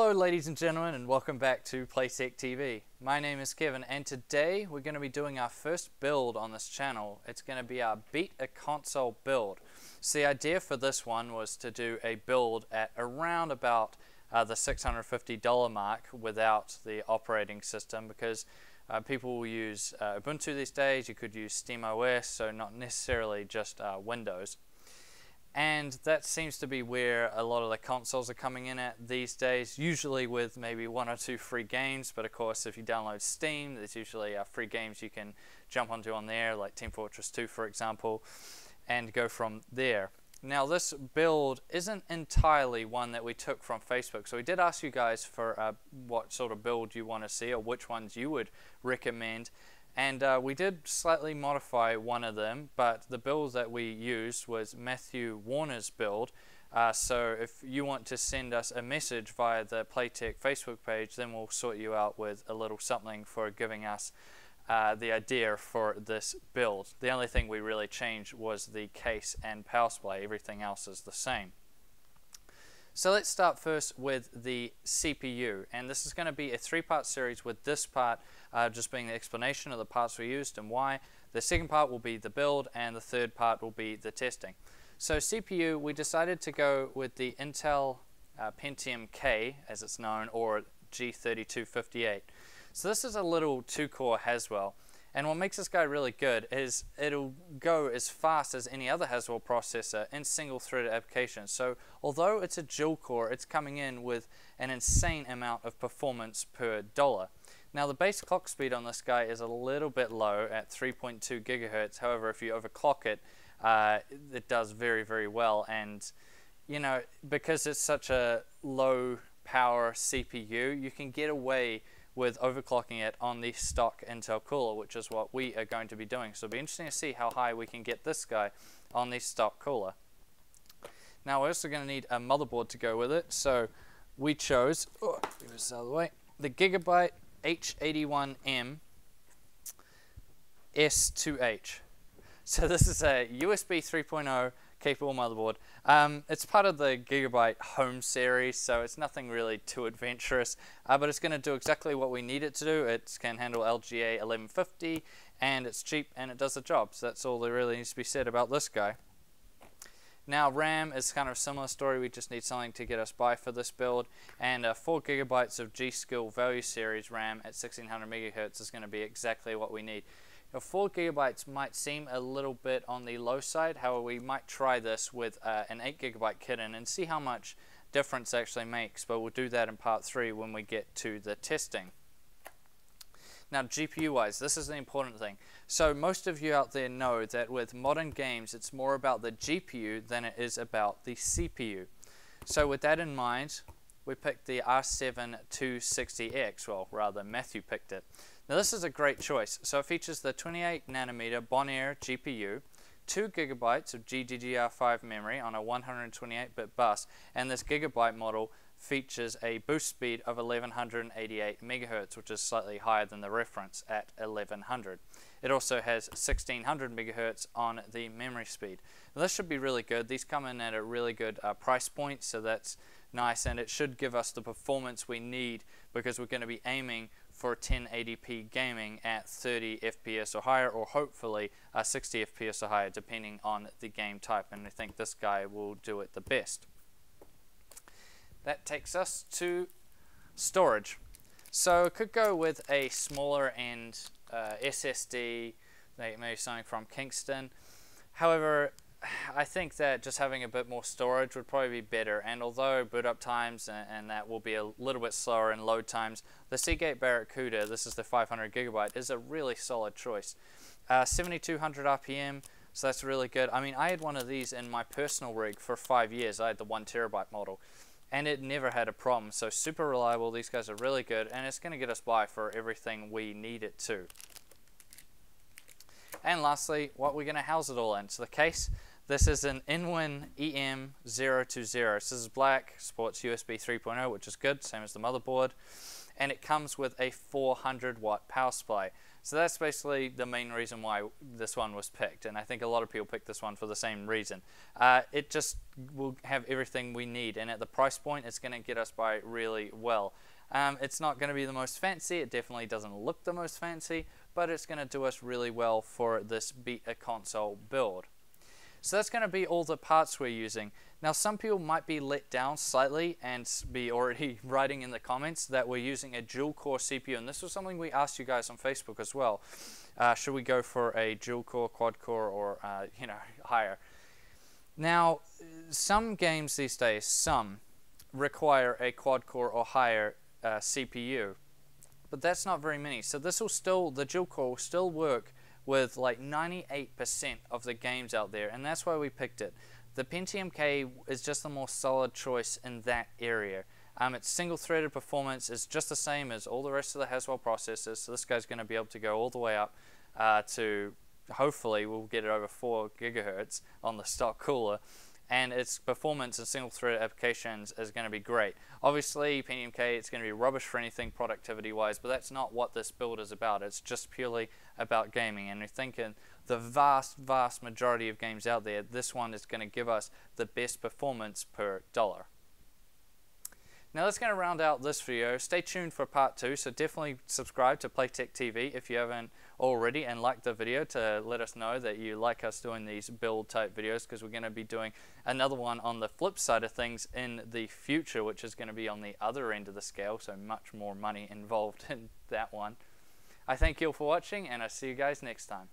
Hello ladies and gentlemen, and welcome back to PlaytechNZ. My name is Kevin, and today we're going to be doing our first build on this channel. It's going to be our Beat a Console build. So the idea for this one was to do a build at around about the $650 mark without the operating system, because people will use Ubuntu these days. You could use SteamOS, so not necessarily just Windows. And that seems to be where a lot of the consoles are coming in at these days, usually with maybe one or two free games. But of course, if you download Steam, there's usually free games you can jump onto on there, like Team Fortress 2 for example, and go from there. Now this build isn't entirely one that we took from Facebook, so we did ask you guys for what sort of build you want to see or which ones you would recommend. And we did slightly modify one of them, but the build that we used was Matthew Warner's build. So if you want to send us a message via the Playtech Facebook page, then we'll sort you out with a little something for giving us the idea for this build. The only thing we really changed was the case and power supply. Everything else is the same. So let's start first with the CPU, and this is going to be a three-part series, with this part just being the explanation of the parts we used and why. The second part will be the build, and the third part will be the testing. So CPU, we decided to go with the Intel Pentium K, as it's known, or G3258. So this is a little 2-core Haswell. And what makes this guy really good is it'll go as fast as any other Haswell processor in single-threaded applications. So although it's a dual core, it's coming in with an insane amount of performance per dollar. Now the base clock speed on this guy is a little bit low at 3.2 gigahertz. However, if you overclock it, it does very, very well. And you know, because it's such a low power CPU, you can get away with overclocking it on the stock Intel cooler, which is what we are going to be doing. So it'll be interesting to see how high we can get this guy on the stock cooler. Now we're also going to need a motherboard to go with it. So we chose, move this out of the way, the Gigabyte H81M S2H. So this is a USB 3.0 capable motherboard. It's part of the Gigabyte Home series, so it's nothing really too adventurous, but it's going to do exactly what we need it to do. It can handle LGA 1150, and it's cheap, and it does the job. So that's all that really needs to be said about this guy. Now RAM is kind of a similar story. We just need something to get us by for this build, and 4 gigabytes of G-Skill Value Series RAM at 1600 megahertz is going to be exactly what we need. Now 4 gigabytes might seem a little bit on the low side. However, we might try this with an 8 gigabyte kit in and see how much difference it actually makes, but we'll do that in part 3 when we get to the testing. Now GPU wise, this is the important thing. So most of you out there know that with modern games, it's more about the GPU than it is about the CPU. So with that in mind, we picked the R7 260X, well rather Matthew picked it. Now this is a great choice. So it features the 28 nanometer Bonaire GPU, 2 gigabytes of GDDR5 memory on a 128-bit bus, and this gigabyte model features a boost speed of 1188 megahertz, which is slightly higher than the reference at 1100. It also has 1600 megahertz on the memory speed. Now this should be really good. These come in at a really good price point, so that's nice, and it should give us the performance we need, because we're going to be aiming for 1080p gaming at 30 FPS or higher, or hopefully 60 FPS or higher, depending on the game type, and I think this guy will do it the best. That takes us to storage. So it could go with a smaller end SSD, maybe something from Kingston. However, I think that just having a bit more storage would probably be better, and although boot up times and that will be a little bit slower in load times, the Seagate Barracuda, this is the 500 gigabyte, is a really solid choice. 7200 RPM, so that's really good. I mean, I had one of these in my personal rig for 5 years. I had the 1 terabyte model, and it never had a problem. So super reliable. These guys are really good, and it's going to get us by for everything we need it to. And lastly, what we're going to house it all in. So the case, this is an Inwin EM020. So this is black, supports USB 3.0, which is good, same as the motherboard. And it comes with a 400 watt power supply. So that's basically the main reason why this one was picked, and I think a lot of people picked this one for the same reason. It just will have everything we need, and at the price point it's going to get us by really well. It's not going to be the most fancy, it definitely doesn't look the most fancy, but it's going to do us really well for this Beat a Console build. So that's going to be all the parts we're using. Now some people might be let down slightly and be already writing in the comments that we're using a dual core CPU, and this was something we asked you guys on Facebook as well. Should we go for a dual core, quad core, or higher? Now some games these days, some require a quad core or higher CPU, but that's not very many. So this will still, the dual core will still work with like 98% of the games out there, and that's why we picked it. The Pentium K is just the more solid choice in that area. Its single-threaded performance is just the same as all the rest of the Haswell processors, so this guy's going to be able to go all the way up to, hopefully we'll get it over 4 gigahertz on the stock cooler, and its performance in single-threaded applications is going to be great. Obviously, Pentium K, it's going to be rubbish for anything productivity-wise, but that's not what this build is about. It's just purely about gaming, and I think in the vast majority of games out there, this one is going to give us the best performance per dollar. Now that's going to round out this video. Stay tuned for part 2, so definitely subscribe to PlaytechTV if you haven't already, and like the video to let us know that you like us doing these build type videos, because we're going to be doing another one on the flip side of things in the future, which is going to be on the other end of the scale, so much more money involved in that one. I thank you all for watching, and I'll see you guys next time.